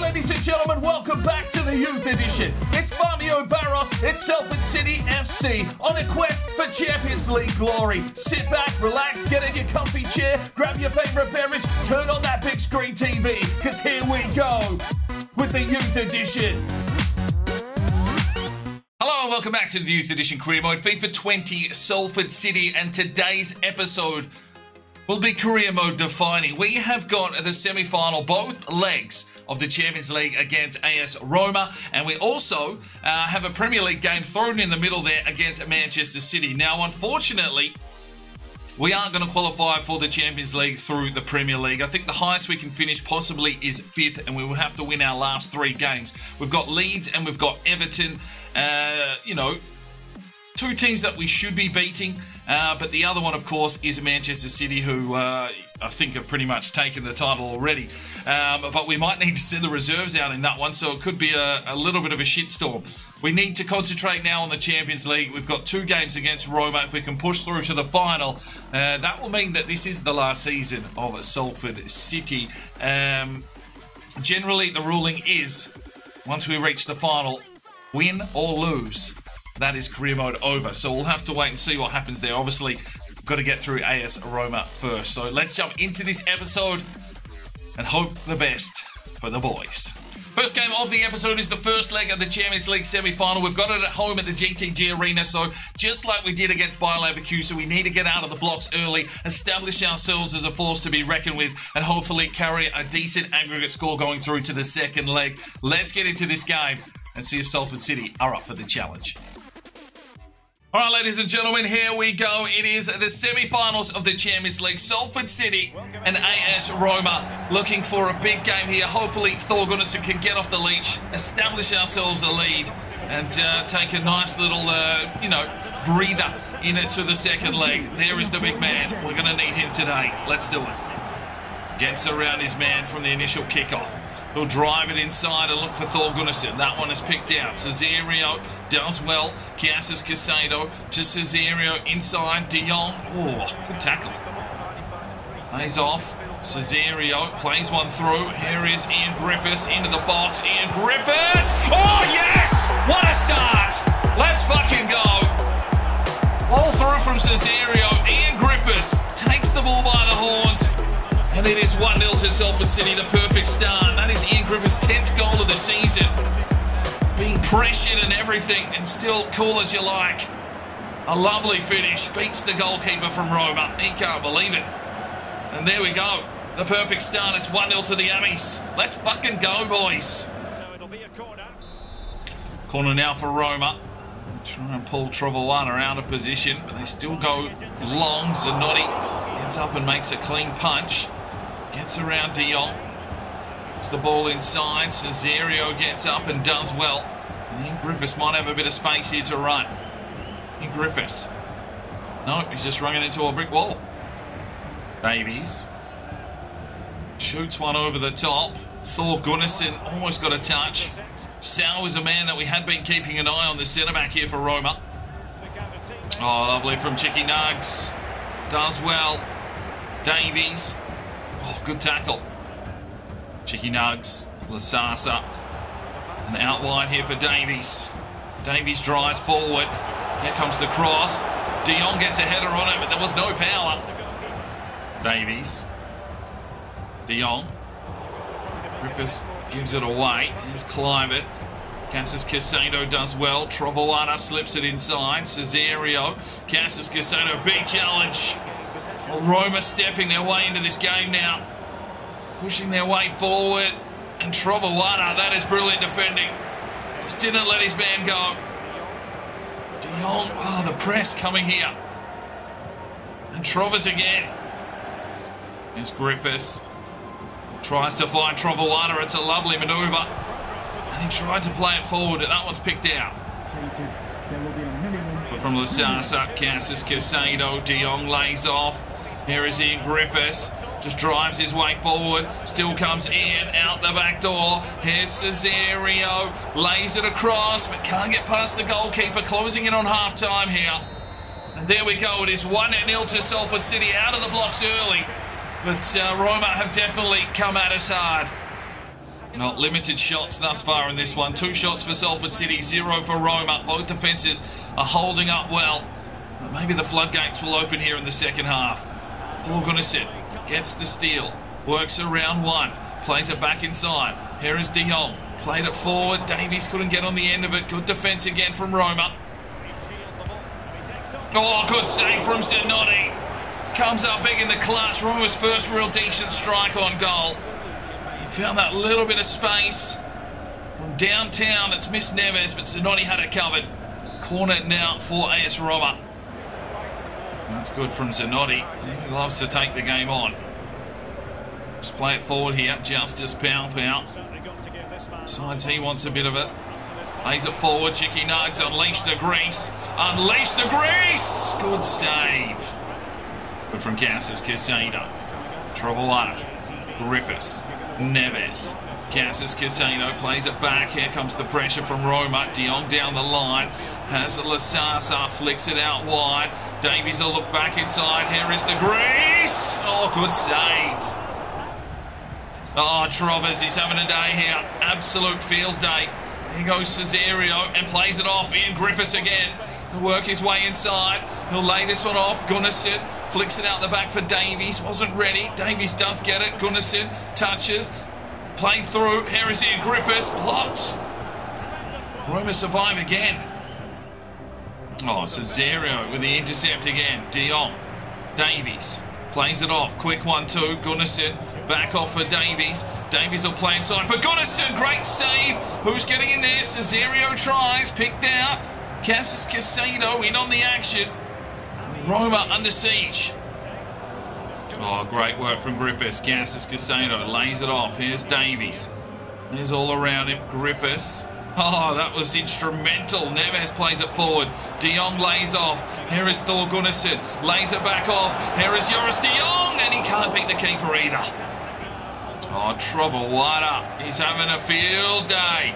ladies and gentlemen, welcome back to the Youth Edition. It's Famio Barros, it's Salford City FC on a quest for Champions League glory. Sit back, relax, get in your comfy chair, grab your favourite beverage, turn on that big screen TV, because here we go with the Youth Edition. Hello and welcome back to the Youth Edition Career Mode, FIFA 20 Salford City, and today's episode will be career mode defining. We have got the semi-final, both legs of the Champions League against AS Roma, and we also have a Premier League game thrown in the middle there against Manchester City. Now, unfortunately, we aren't going to qualify for the Champions League through the Premier League. I think the highest we can finish possibly is 5th, and we will have to win our last 3 games. We've got Leeds and we've got Everton, you know, 2 teams that we should be beating, but the other one, of course, is Manchester City, who I think have pretty much taken the title already. But we might need to send the reserves out in that one, so it could be a little bit of a shitstorm. We need to concentrate now on the Champions League. We've got 2 games against Roma. If we can push through to the final, that will mean that this is the last season of Salford City. Generally, the ruling is, once we reach the final, win or lose, that is career mode over. So we'll have to wait and see what happens there. Obviously, we've got to get through AS Roma first. So let's jump into this episode and hope the best for the boys. First game of the episode is the first leg of the Champions League semi-final. We've got it at home at the GTG Arena, so just like we did against Bayer Leverkusen, we need to get out of the blocks early, establish ourselves as a force to be reckoned with, and hopefully carry a decent aggregate score going through to the second leg. Let's get into this game and see if Salford City are up for the challenge. All right, ladies and gentlemen, here we go. It is the semi-finals of the Champions League. Salford City and AS Roma looking for a big game here. Hopefully, Thor Gunnarsson can get off the leash, establish ourselves a lead, and take a nice little, you know, breather into the second leg. There is the big man. We're going to need him today. Let's do it. Gets around his man from the initial kickoff. He'll drive it inside and look for Thor Gunnarsson. That one is picked out. Cesario does well. Casas Casado to Cesario inside. De Jong. Oh, good tackle. Plays off. Cesario plays one through. Here is Ian Griffiths into the box. Ian Griffiths! Oh, yes! What a start! Let's fucking go. All through from Cesario. Ian Griffiths takes the ball by the horns. And it is 1-0 to Salford City, the perfect start. That is Ian Griffiths' 10th goal of the season. Being pressured and everything, and still cool as you like. A lovely finish. Beats the goalkeeper from Roma. He can't believe it. And there we go. The perfect start. It's 1-0 to the Amis. Let's fucking go, boys. Corner now for Roma. Try and pull Trovoada out of position, but they still go long. Zanotti gets up and makes a clean punch. Gets around De Jong. Gets the ball inside. Cesario gets up and does well. And Ian Griffiths might have a bit of space here to run. Ian Griffiths. No, he's just running into a brick wall. Davies. Shoots one over the top. Thor Gunnarsson almost got a touch. Sau is a man that we had been keeping an eye on, the centre-back here for Roma. Oh, lovely from Chicky Nugs. Does well. Davies. Oh, good tackle. Chicky Nugs. Lasasa. And out wide here for Davies. Davies drives forward. Here comes the cross. De Jong gets a header on it, but there was no power. Davies. De Jong. Griffiths gives it away. Here's Clivett. Casas Casado does well. Trovoada slips it inside. Cesario. Casas Casado, big challenge. Well, Roma stepping their way into this game now. Pushing their way forward. And Trovoada, that is brilliant defending. Just didn't let his man go. De Jong, oh, the press coming here. And Trovers again. Here's Griffiths. Tries to find Trovoada. It's a lovely manoeuvre. And he tried to play it forward, and that one's picked out. But from Lasasa, Casas Casado, De Jong lays off. Here is Ian Griffiths. Just drives his way forward. Still comes Ian out the back door. Here's Cesario. Lays it across, but can't get past the goalkeeper. Closing in on half-time here. And there we go. It is 1-0 to Salford City, out of the blocks early. But Roma have definitely come at us hard. Not limited shots thus far in this one. 2 shots for Salford City, 0 for Roma. Both defences are holding up well. But maybe the floodgates will open here in the second half. Thor Gunnarsson gets the steal. Works around 1. Plays it back inside. Here is De Jong. Played it forward. Davies couldn't get on the end of it. Good defence again from Roma. Oh, good save from Zanotti. Comes up big in the clutch. Roma's first real decent strike on goal. He found that little bit of space from downtown. It's missed Neves, but Zanotti had it covered. Corner now for AS Roma. That's good from Zanotti. He loves to take the game on. Just play it forward here. AdioszPL. Decides he wants a bit of it. Lays it forward. Chicky Nugs. Unleash the grease. Unleash the grease! Good save. Good from Casas Casado. Trovoada. Griffiths. Neves. Casas Casado plays it back. Here comes the pressure from Roma. De Jong down the line. Has Lasasa. Flicks it out wide. Davies will look back inside. Here is the grease. Oh, good save. Oh, Trovers, he's having a day here. Absolute field day. Here goes Cesario and plays it off. Ian Griffiths again. He'll work his way inside. He'll lay this one off. Gunnarsson flicks it out the back for Davies. Wasn't ready. Davies does get it. Gunnarsson touches. Played through. Here is Ian Griffiths. Blocked. Roma survive again. Oh, Cesario with the intercept again. De Jong. Davies. Plays it off. Quick 1-2. Gunnarsson. Back off for Davies. Davies will play inside for Gunnarsson. Great save. Who's getting in there? Cesario tries. Picked out. Casas Casado in on the action. Roma under siege. Oh, great work from Griffiths. Casas Casado lays it off. Here's Davies. There's all around him. Griffiths. Oh, that was instrumental. Neves plays it forward. De Jong lays off. Here is Thor Gunnarsson. Lays it back off. Here is Joris De Jong. And he can't beat the keeper either. Oh, Trovoada. He's having a field day.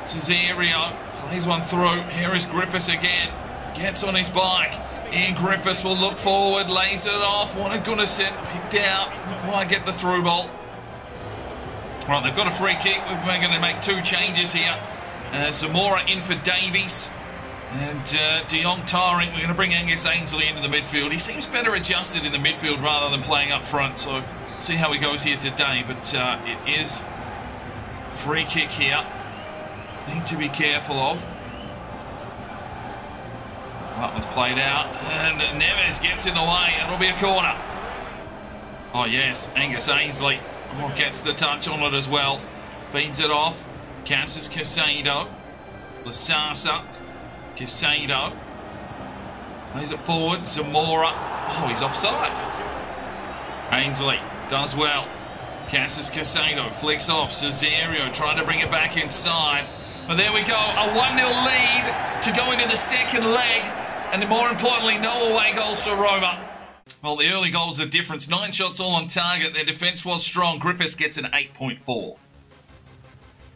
Cesario plays one through. Here is Griffiths again. Gets on his bike. Ian Griffiths will look forward. Lays it off. Wanted Gunnarsson. Picked out. Didn't quite get the through ball. Right, they've got a free kick. We're going to make 2 changes here. Zamora in for Davies. And De Jong tiring. We're going to bring Angus Ainsley into the midfield. He seems better adjusted in the midfield rather than playing up front. So see how he goes here today. But it is free kick here. Need to be careful of. That one's played out. And Neves gets in the way. It'll be a corner. Oh, yes. Angus Ainsley. Oh, gets the touch on it as well. Feeds it off. Casas Casado. Lasasa. Casado. Plays it forward. Zamora. Oh, he's offside. Ainsley does well. Casas Casado flicks off. Cesario trying to bring it back inside. But there we go. A 1-0 lead to go into the second leg. And more importantly, no away goals for Roma. Well, the early goals are the difference. 9 shots all on target. Their defence was strong. Griffiths gets an 8.4.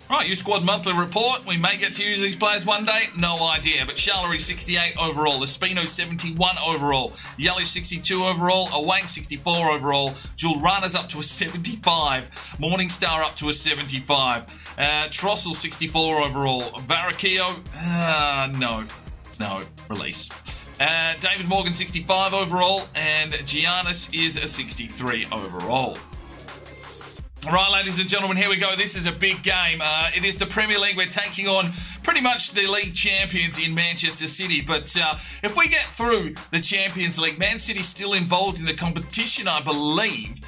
Right, U-Squad monthly report. We may get to use these players one day. No idea. But Shallery 68 overall. Espino 71 overall. Yellish 62 overall. Awang 64 overall. Jul Rana's up to a 75. Morningstar up to a 75. Trossel 64 overall. Varakio, no. Release. David Morgan 65 overall, and Giannis is a 63 overall. Right, ladies and gentlemen, here we go. This is a big game. It is the Premier League. We're taking on pretty much the league champions in Manchester City. But if we get through the Champions League, Man City's still involved in the competition, I believe.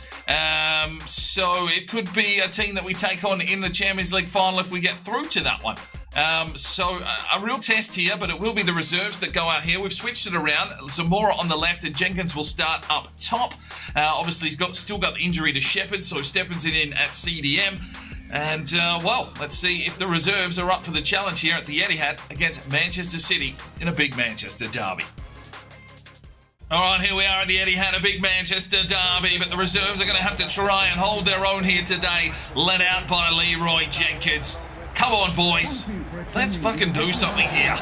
So it could be a team that we take on in the Champions League final if we get through to that one. So a real test here, but it will be the reserves that go out here. We've switched it around. Zamora on the left and Jenkins will start up top. Obviously, he's still got the injury to Shepherd, so Stephens in at CDM. And, well, let's see if the reserves are up for the challenge here at the Etihad against Manchester City in a big Manchester derby. All right, here we are at the Etihad, a big Manchester derby, but the reserves are going to have to try and hold their own here today, led out by Leroy Jenkins. Come on, boys. Let's fucking do something here.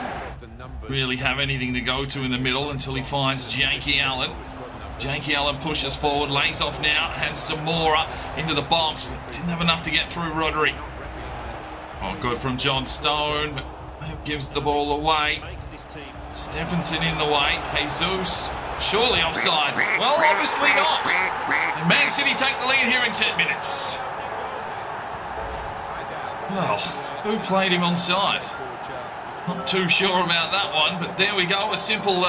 Really have anything to go to in the middle until he finds Jakey Allen. Jakey Allen pushes forward, lays off now, has Zamora into the box, but didn't have enough to get through Rodri. Oh, good from John Stone, but gives the ball away. Stephenson in the way. Jesus, surely offside. Well, obviously not. And Man City take the lead here in 10 minutes. Well, who played him onside? Not too sure about that one, but there we go. A simple,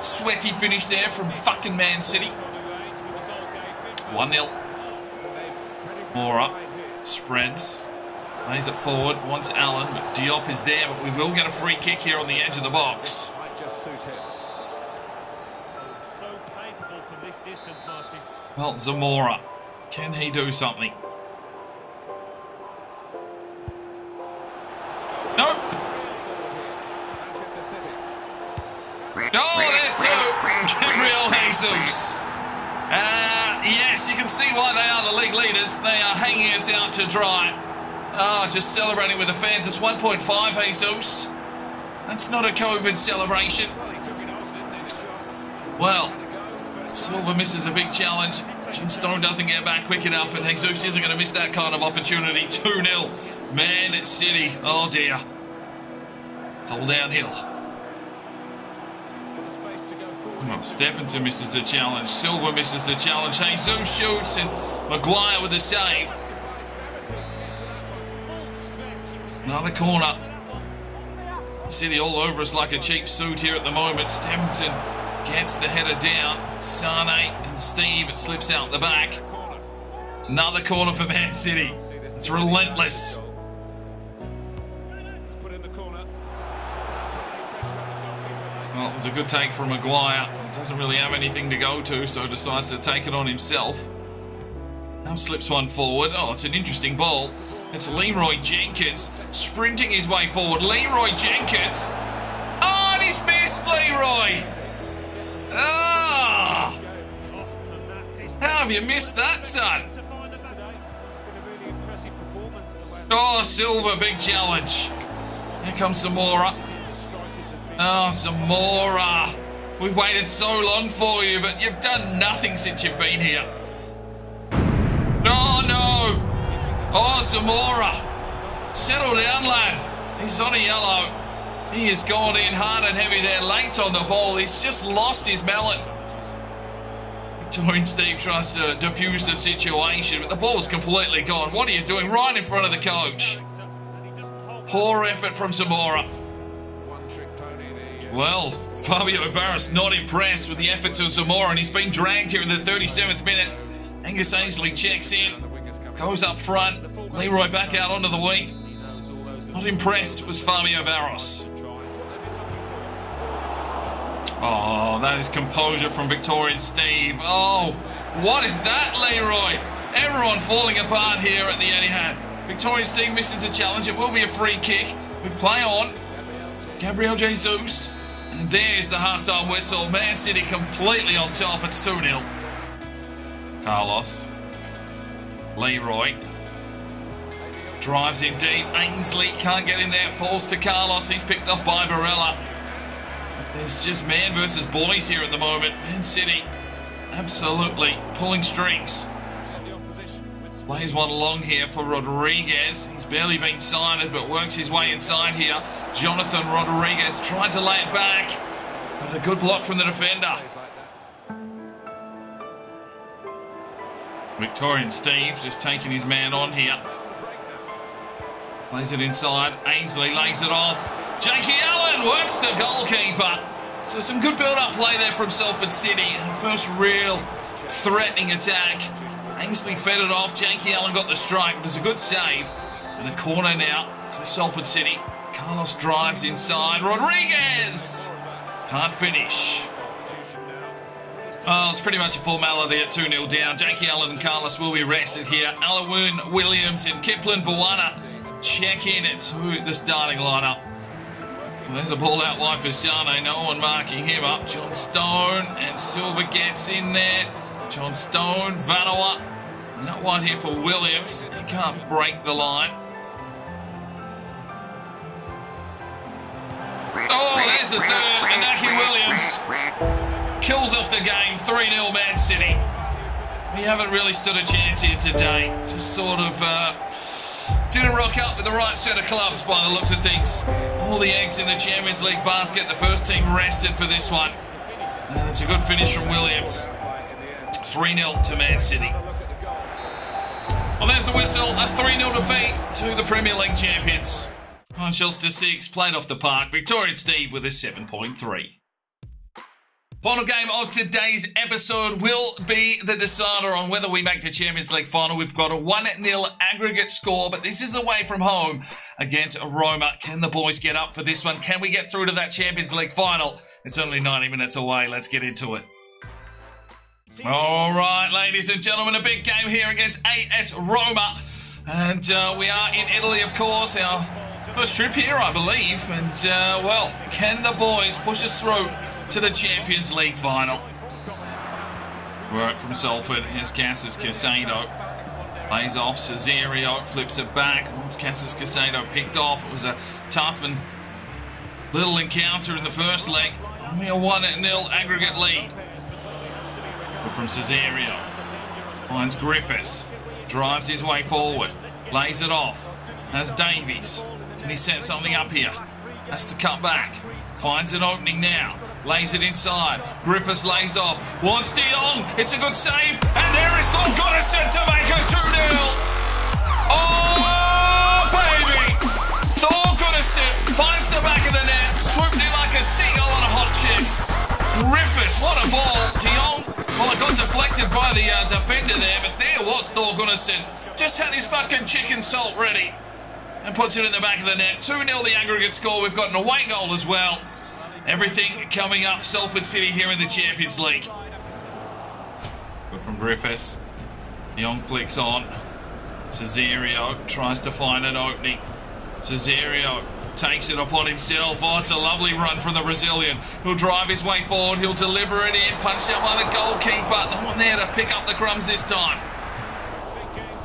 sweaty finish there from fucking Man City. 1-0. More up. Spreads. Lays it forward. Wants Allen, but Diop is there, but we will get a free kick here on the edge of the box. Well, Zamora. Can he do something? Nope. Oh, there's two. Gabriel Jesus. Yes, you can see why they are the league leaders. They are hanging us out to dry. Oh, just celebrating with the fans. It's 1.5, Jesus. That's not a COVID celebration. Well, Silva misses a big challenge. John Stone doesn't get back quick enough, and Jesus isn't going to miss that kind of opportunity. 2-0. Man City. Oh, dear. It's all downhill. Oh, Stephenson misses the challenge. Silva misses the challenge. Jesus shoots, and Maguire with the save. Another corner. City all over us like a cheap suit here at the moment. Stephenson gets the header down. Sane and Steve, it slips out the back. Another corner for Man City. It's relentless. Well, it was a good take from Maguire. Doesn't really have anything to go to, so decides to take it on himself. Now slips one forward. Oh, it's an interesting ball. It's Leroy Jenkins sprinting his way forward. Leroy Jenkins. Oh, and he's missed, Leroy. Ah! How have you missed that, son? Oh, Silva, big challenge. Here comes Zamora. Oh, Zamora. We've waited so long for you, but you've done nothing since you've been here. Oh, no. Oh, Zamora. Settle down, lad. He's on a yellow. He has gone in hard and heavy there, late on the ball. He's just lost his melon. Victorian Steve tries to defuse the situation, but the ball's completely gone. What are you doing? Right in front of the coach. Poor effort from Zamora. Well, Fabio Barras not impressed with the efforts of Zamora, and he's been dragged here in the 37th minute. Angus Ainsley checks in, goes up front. Leroy back out onto the wing. Not impressed was Fabio Barras. Oh, that is composure from Victorian Steve. Oh, what is that, Leroy? Everyone falling apart here at the Etihad. Victorian Steve misses the challenge. It will be a free kick. We play on. Gabriel Jesus. And there's the halftime whistle. Man City completely on top. It's 2-0. Carlos. Leroy. Drives in deep. Ainsley can't get in there. Falls to Carlos. He's picked off by Barella. There's just man versus boys here at the moment. Man City absolutely pulling strings. Plays one along here for Rodriguez. He's barely been sighted, but works his way inside here. Jonathan Rodriguez tried to lay it back, but a good block from the defender. Victorian Steve just taking his man on here. Plays it inside. Ainsley lays it off. Jakey Allen works the goalkeeper. So some good build-up play there from Salford City. First real threatening attack. Ainsley fed it off. Jakey Allen got the strike. It was a good save. And a corner now for Salford City. Carlos drives inside. Rodriguez can't finish. Oh, it's pretty much a formality at 2-0 down. Jakey Allen and Carlos will be rested here. Alawun, Williams and Kipling Vawana check in to the starting lineup. Well, there's a ball out wide for Sane. No one marking him up. John Stone and Silva gets in there. John Stone, Vanawa. Not one here for Williams. He can't break the line. Oh, there's the third. Inaki Williams. kills off the game. 3-0 Man City. We haven't really stood a chance here today. Just sort of didn't rock up with the right set of clubs by the looks of things. All the eggs in the Champions League basket. The first team rested for this one. And it's a good finish from Williams. 3-0 to Man City. Well, there's the whistle. A 3-0 defeat to the Premier League champions. Manchester 6 played off the park. Victorian Steve with a 7.3. Final game of today's episode will be the decider on whether we make the Champions League final. We've got a 1-0 aggregate score, but this is away from home against Roma. Can the boys get up for this one? Can we get through to that Champions League final? It's only 90 minutes away. Let's get into it. All right, ladies and gentlemen, a big game here against AS Roma. And we are in Italy, of course. Our first trip here, I believe. And, well, can the boys push us through to the Champions League final? Work from Salford. Here's Casas Casado. Plays off Cesario. Flips it back. Once Casas Casado picked off, it was a tough and little encounter in the first leg. Only a 1-0 aggregate lead. From Cesario. Finds Griffiths. Drives his way forward. Lays it off. Has Davies. Can he set something up here? Has to cut back. Finds an opening now. Lays it inside. Griffiths lays off. Wants De Jong. It's a good save. And there is Thor Goodison to make it 2-0. Oh, baby! Thor Goodison finds the back of the net. Swooped in like a seagull on a hot chip. Griffiths, what a ball. De Jong, well, it got deflected by the defender there, but there was Thor Goodison. Just had his fucking chicken salt ready. And puts it in the back of the net. 2-0 the aggregate score. We've got an away goal as well. Everything coming up Salford City here in the Champions League. Good from Griffiths. De Jong flicks on. Cesario tries to find an opening. Cesario takes it upon himself. Oh, it's a lovely run from the Brazilian. He'll drive his way forward. He'll deliver it in. Punched out by the goalkeeper. No one there to pick up the crumbs this time.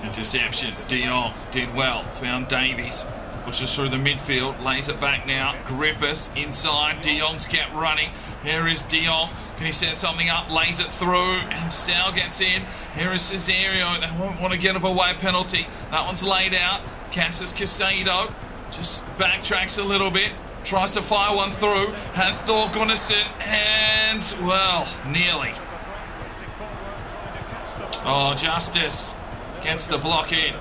Interception. De Jong did well. Found Davies. Pushes through the midfield. Lays it back now. Griffiths inside. De Jong's kept running. Here is De Jong. Can he set something up? Lays it through. And Sal gets in. Here is Cesario. They won't want to get away penalty. That one's laid out. Casas Casado just backtracks a little bit. Tries to fire one through. Has Thor Gunnison. And, well, nearly. Oh, Justice gets the block in.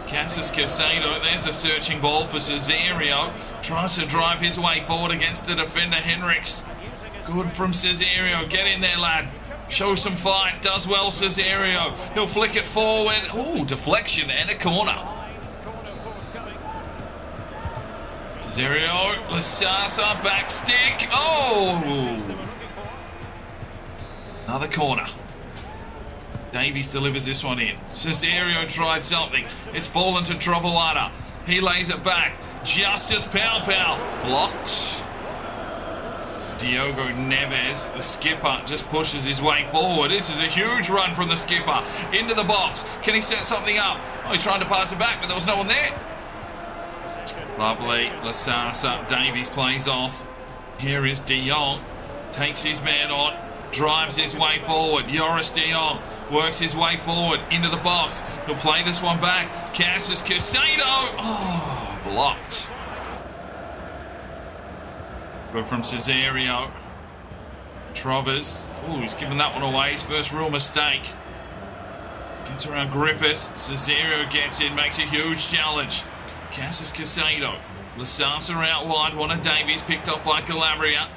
Casas Casado, there's a searching ball for Cesario. Tries to drive his way forward against the defender, Henriks. Good from Cesario. Get in there, lad. Show some fight. Does well, Cesario. He'll flick it forward. Ooh, deflection and a corner. Cesario, Lasasa, back stick. Oh! Another corner. Davies delivers this one in. Cesario tried something. It's fallen to Trovoada. He lays it back. Justice Pow. Blocked. It's Diogo Neves, the skipper, just pushes his way forward. This is a huge run from the skipper. Into the box. Can he set something up? Oh, he tried to pass it back, but there was no one there. Lovely. Lasasa. Davies plays off. Here is De Jong. Takes his man on. Drives his way forward. Joris De Jong works his way forward into the box. He'll play this one back. Casas Casado. Oh, blocked. Good from Cesario. Trovers. Oh, he's given that one away. His first real mistake. Gets around Griffiths. Cesario gets in. Makes a huge challenge. Casas Casado. Lasasa out wide. One of Davies picked off by Calabria.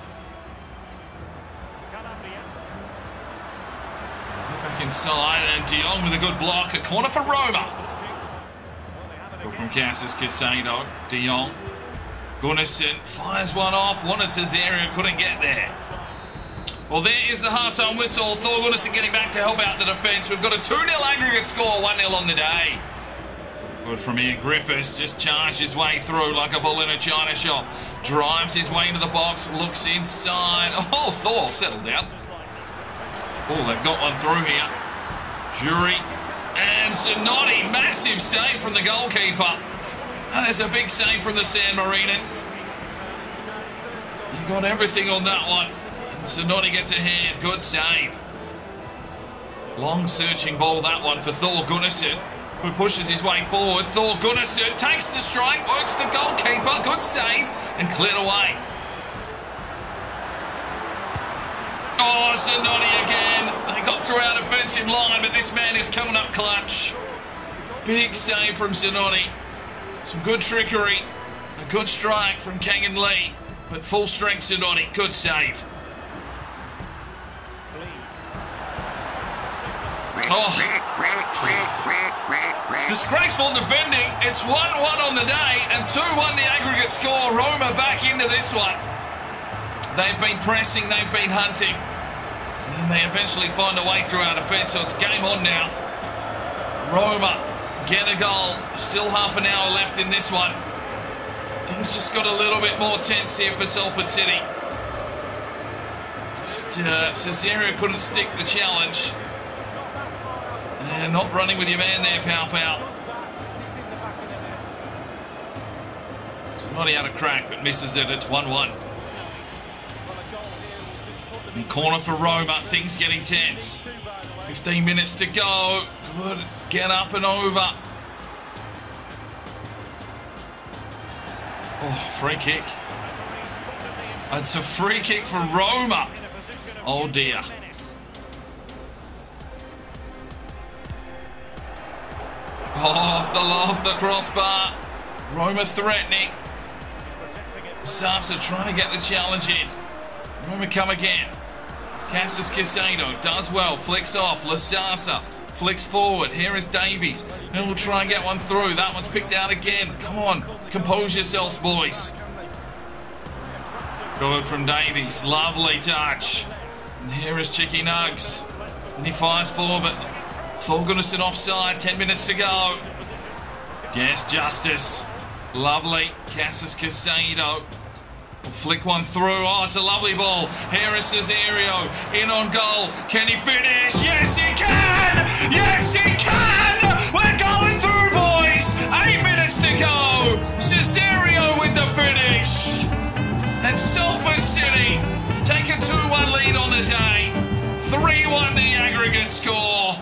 Back inside, and De Jong with a good block. A corner for Roma. Good from Casas Casado. De Jong. Gunnison fires one off. Wanted Cesario, couldn't get there. Well, there is the halftime whistle. Thor Gunnison getting back to help out the defence. We've got a 2-0 aggregate score, 1-0 on the day. Good from here. Griffiths just charged his way through like a bull in a china shop. Drives his way into the box. Looks inside. Oh, Thor settled down. Oh, they've got one through here. Jury and Zanotti. Massive save from the goalkeeper. And there's a big save from the San Marino. He got everything on that one. Zanoni gets ahead. Good save. Long searching ball, that one for Thor Gunnarsson, who pushes his way forward. Thor Gunnarsson takes the strike, works the goalkeeper. Good save and cleared away. Oh, Zanoni again. They got through our defensive line, but this man is coming up clutch. Big save from Zanoni. Some good trickery. A good strike from Kangan Lee. But full strength Zanoni. Good save. Oh. Disgraceful defending. It's 1-1 on the day and 2-1 the aggregate score. Roma back into this one. They've been pressing, they've been hunting. And they eventually find a way through our defence, so it's game on now. Roma get a goal. Still half an hour left in this one. Things just got a little bit more tense here for Salford City. Just Cesario couldn't stick the challenge. And not running with your man there, Pow Pow. Not out of crack, but misses it. It's 1-1. In corner for Roma, things getting tense. 15 minutes to go. Good. Get up and over. Oh, free kick. It's a free kick for Roma. Oh dear. Off the crossbar. Roma threatening. Sasa trying to get the challenge in. Roma come again. Cassis Casado does well. Flicks off. Lasasa flicks forward. Here is Davies. And we'll try and get one through. That one's picked out again. Come on. Compose yourselves, boys. Good from Davies. Lovely touch. And here is Chicky Nugs. And he fires forward, but Thor Gunnarsson offside. 10 minutes to go. Yes, Justice. Lovely. Cassis Casado. Flick one through. Oh, it's a lovely ball. Here is Cesario. In on goal. Can he finish? Yes, he can! Yes, he can! We're going through, boys! 8 minutes to go. Cesario with the finish. And Salford City take a 2-1 lead on the day. 3-1 the aggregate score.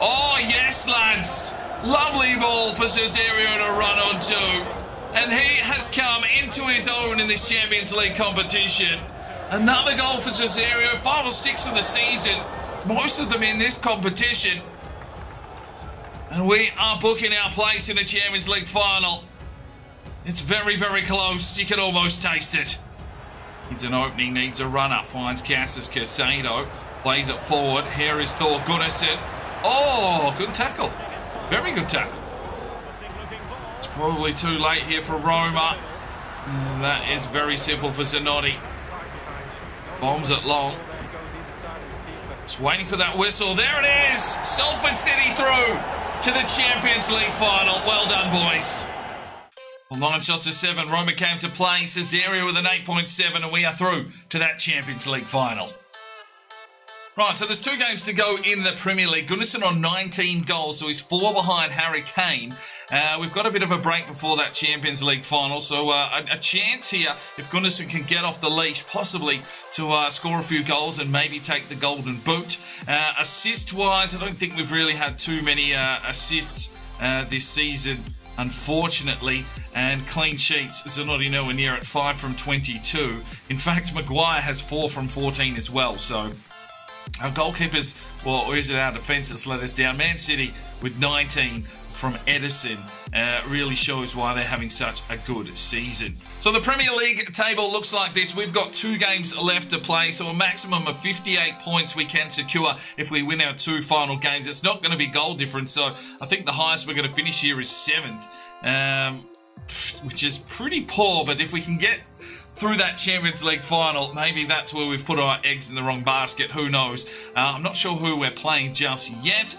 Oh, yes, lads. Lovely ball for Cesario to run onto. And he has come into his own in this Champions League competition. Another goal for Cesario, 5 or 6 of the season. Most of them in this competition. And we are booking our place in the Champions League final. It's very, very close. You can almost taste it. Needs an opening, needs a runner. Finds Cassis Casado. Plays it forward. Here is Thor Gunnarsson. Oh, good tackle. Very good tackle. It's probably too late here for Roma. And that is very simple for Zanotti. Bombs it long. Just waiting for that whistle. There it is. Salford City through to the Champions League final. Well done, boys. Well, 9 shots to 7. Roma came to play. Cesario with an 8.7, and we are through to that Champions League final. Right, so there's 2 games to go in the Premier League. Gunnarsson on 19 goals, so he's 4 behind Harry Kane. We've got a bit of a break before that Champions League final, so a chance here, if Gunnarsson can get off the leash, possibly to score a few goals and maybe take the golden boot. Assist-wise, I don't think we've really had too many assists this season, unfortunately, and clean sheets, Zanotti nowhere near at 5 from 22. In fact, Maguire has 4 from 14 as well, so our goalkeepers, or is it our defence that's let us down? Man City with 19 from Edison really shows why they're having such a good season. So the Premier League table looks like this. We've got 2 games left to play, so a maximum of 58 points we can secure if we win our 2 final games. It's not going to be goal difference, so I think the highest we're going to finish here is 7th, which is pretty poor, but if we can get through that Champions League final, maybe that's where we've put our eggs in the wrong basket. Who knows? I'm not sure who we're playing just yet.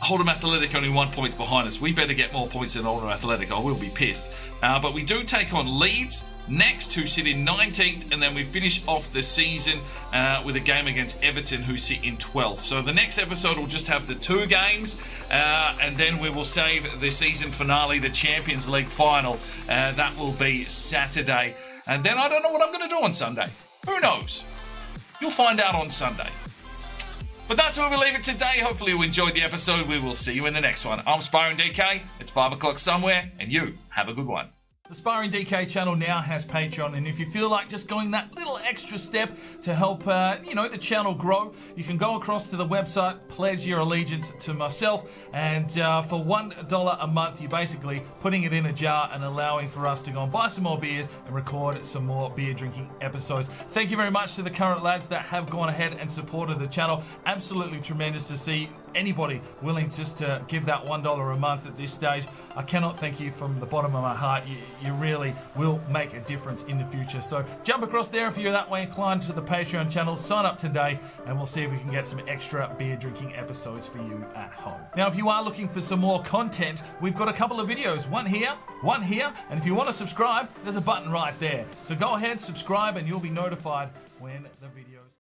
Oldham Athletic only 1 point behind us. We better get more points than Oldham Athletic. I will be pissed. But we do take on Leeds next, who sit in 19th, and then we finish off the season with a game against Everton, who sit in 12th. So the next episode will just have the 2 games, and then we will save the season finale, the Champions League final. That will be Saturday. And then I don't know what I'm going to do on Sunday. Who knows? You'll find out on Sunday. But that's where we leave it today. Hopefully you enjoyed the episode. We will see you in the next one. I'm Sparring DK. It's 5 o'clock somewhere, and you have a good one. The Sparring DK channel now has Patreon, and if you feel like just going that little extra step to help, the channel grow, you can go across to the website, pledge your allegiance to myself, and for $1 a month, you're basically putting it in a jar and allowing for us to go and buy some more beers and record some more beer drinking episodes. Thank you very much to the current lads that have gone ahead and supported the channel. Absolutely tremendous to see anybody willing just to give that $1 a month at this stage. I cannot thank you from the bottom of my heart. You really will make a difference in the future. So jump across there if you're that way inclined to the Patreon channel. Sign up today and we'll see if we can get some extra beer drinking episodes for you at home. Now, if you are looking for some more content, we've got a couple of videos. One here, and if you want to subscribe, there's a button right there. So go ahead, subscribe, and you'll be notified when the video